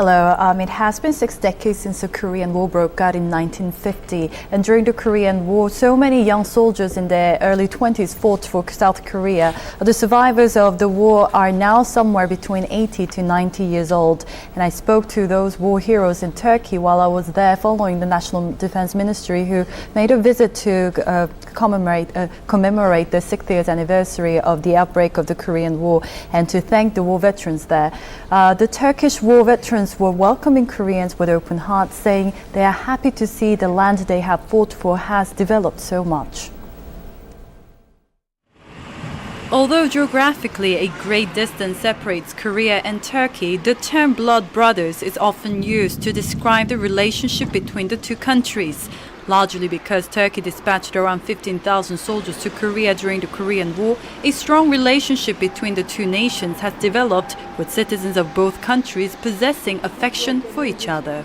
Hello. It has been 6 decades since the Korean War broke out in 1950. And during the Korean War, so many young soldiers in their early 20s fought for South Korea. The survivors of the war are now somewhere between 80 to 90 years old. And I spoke to those war heroes in Turkey while I was there following the National Defense Ministry, who made a visit to commemorate the 60th anniversary of the outbreak of the Korean War and to thank the war veterans there. The Turkish War Veterans were welcoming Koreans with open hearts, saying they are happy to see the land they have fought for has developed so much. Although geographically a great distance separates Korea and Turkey, the term blood brothers is often used to describe the relationship between the two countries. Largely because Turkey dispatched around 15,000 soldiers to Korea during the Korean War, a strong relationship between the two nations has developed, with citizens of both countries possessing affection for each other.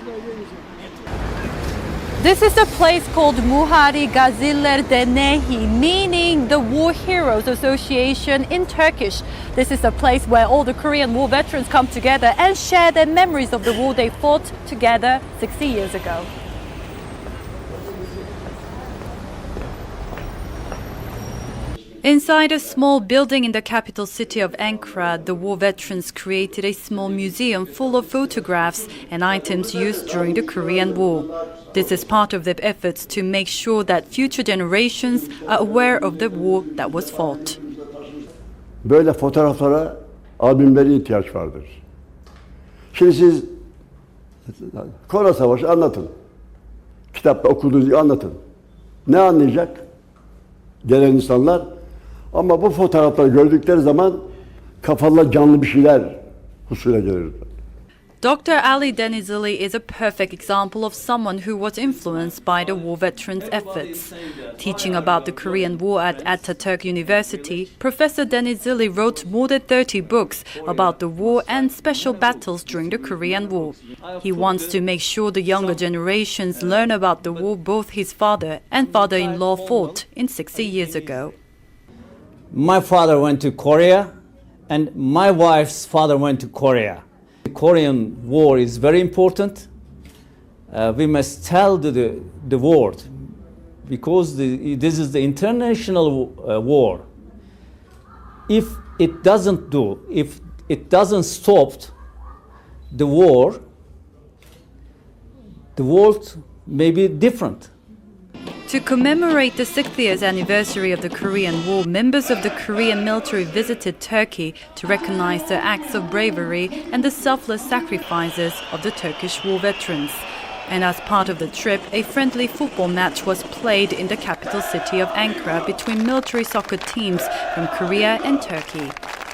This is a place called Muhari Gaziler Denehi, meaning the War Heroes Association in Turkish. This is a place where all the Korean war veterans come together and share their memories of the war they fought together 60 years ago. Inside a small building in the capital city of Ankara, the war veterans created a small museum full of photographs and items used during the Korean War. This is part of their efforts to make sure that future generations are aware of the war that was fought. Böyle fotoğraflara, albümlere ihtiyaç vardır. Şimdi siz Kore Savaşı anlatın. Kitapta okuduğunuz gibi anlatın. Ne anlayacak gelen insanlar? Ama bu fotoğrafları gördükleri zaman kafalarına canlı bir şeyler husule gelir. Dr. Ali Denizli is a perfect example of someone who was influenced by the war veterans' efforts. Teaching about the Korean War at Atatürk University, Professor Denizli wrote more than 30 books about the war and special battles during the Korean War. He wants to make sure the younger generations learn about the war both his father and father-in-law fought in 60 years ago. My father went to Korea and my wife's father went to Korea. The Korean War is very important. We must tell the world because this is the international war. If it doesn't stop the war, the world may be different. To commemorate the 60th anniversary of the Korean War, members of the Korean military visited Turkey to recognize the acts of bravery and the selfless sacrifices of the Turkish war veterans. And as part of the trip, a friendly football match was played in the capital city of Ankara between military soccer teams from Korea and Turkey.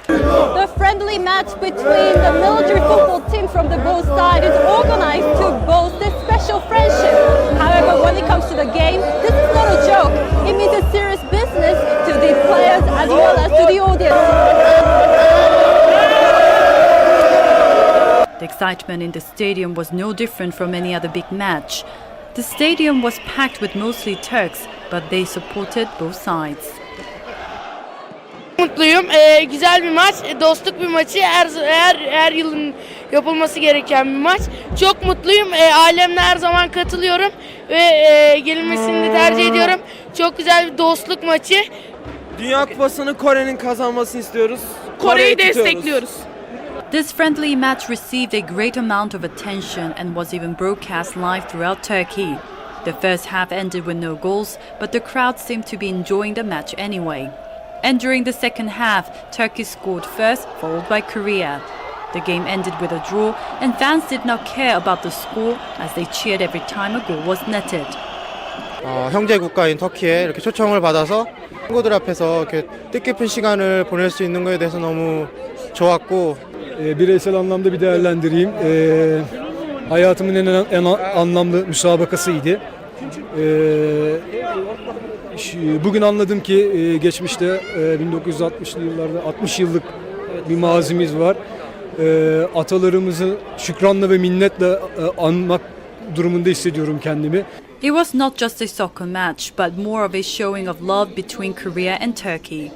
The friendly match between the military football team from the both sides is organized to boast a special friendship. However, when it comes to the game, this is not a joke. It means a serious business to the players as well as to the audience. The excitement in the stadium was no different from any other big match. The stadium was packed with mostly Turks, but they supported both sides. Mutluyum. Güzel bir maç, dostluk bir maçı. Her yılın yapılması gereken bir maç. Çok mutluyum. Ailemle her zaman katılıyorum ve gelinmesini de tercih ediyorum. Çok güzel bir dostluk maçı. Dünya Kupası'nı Kore'nin kazanmasını istiyoruz. Kore'yi destekliyoruz. This friendly match received a great amount of attention and was even broadcast live throughout Turkey. The first half ended with no goals, but the crowd seemed to be enjoying the match anyway. And during the second half, Turkey scored first, followed by Korea. The game ended with a draw, and fans did not care about the score as they cheered every time a goal was netted. 형제 국가인 터키에 이렇게 초청을 받아서 친구들 앞에서 이렇게 뜻깊은 시간을 보낼 수 있는 것에 대해서 너무 좋았고 bireysel anlamda bir değerlendireyim. Hayatımın en anlamlı müsabakasıydı. Bugün anladım ki geçmişte 1960'lı yıllarda 60 yıllık bir mazimiz var. Atalarımızı şükranla ve minnetle anmak durumunda hissediyorum kendimi. It was not just a soccer match, but more of a showing of love between Korea and Turkey.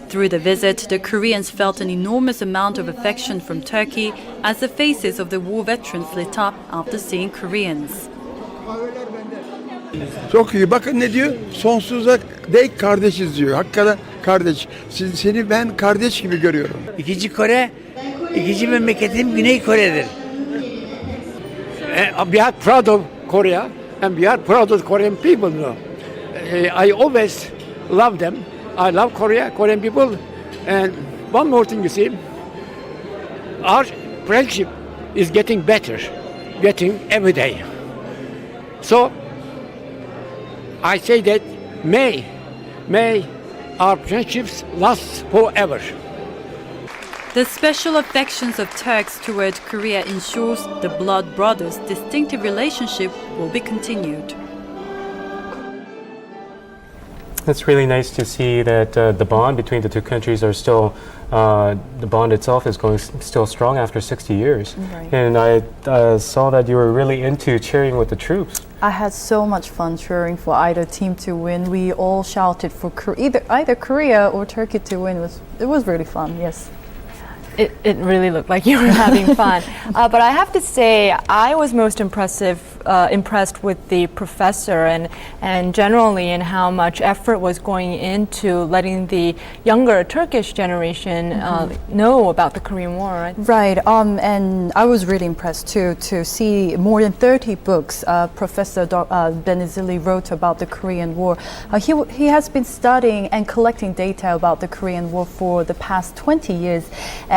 Through the visit, the Koreans felt an enormous amount of affection from Turkey as the faces of the war veterans lit up after seeing Koreans. Çok iyi. Bakın ne diyor? Sonsuza dek kardeşiz diyor. Hakikaten kardeş. Seni ben kardeş gibi görüyorum. İkinci Kore, ikinci memleketim Güney Kore'dir. We are proud of Korea and we are proud of Korean people. No? I always love them. I love Korea, Korean people. And one more thing you see, our friendship is getting better, getting every day. So I say that may our friendships last forever. The special affections of Turks toward Korea ensures the blood brothers' distinctive relationship will be continued. It's really nice to see that the bond between the two countries are still, the bond itself is going still strong after 60 years. Right. And I saw that you were really into cheering with the troops. I had so much fun cheering for either team to win. We all shouted for either Korea or Turkey to win. It was really fun, yes. It really looked like you were having fun. But I have to say, I was most impressed with the professor and generally in how much effort was going into letting the younger Turkish generation know about the Korean War. Right? Right, and I was really impressed too to see more than 30 books Professor Benizili wrote about the Korean War. He has been studying and collecting data about the Korean War for the past 20 years.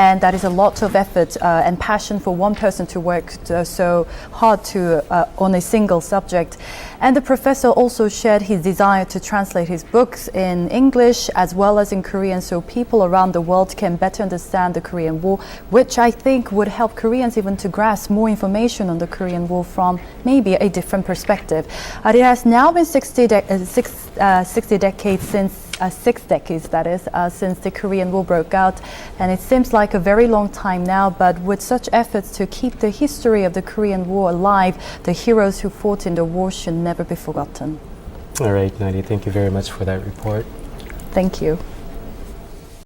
And that is a lot of effort and passion for one person to work so hard on a single subject. And the professor also shared his desire to translate his books in English as well as in Korean so people around the world can better understand the Korean War, which I think would help Koreans even to grasp more information on the Korean War from maybe a different perspective. It has now been 60 decades since 6 decades, that is, since the Korean War broke out, and it seems like a very long time now, but with such efforts to keep the history of the Korean War alive, the heroes who fought in the war should never be forgotten. All right, Nadia, thank you very much for that report. Thank you.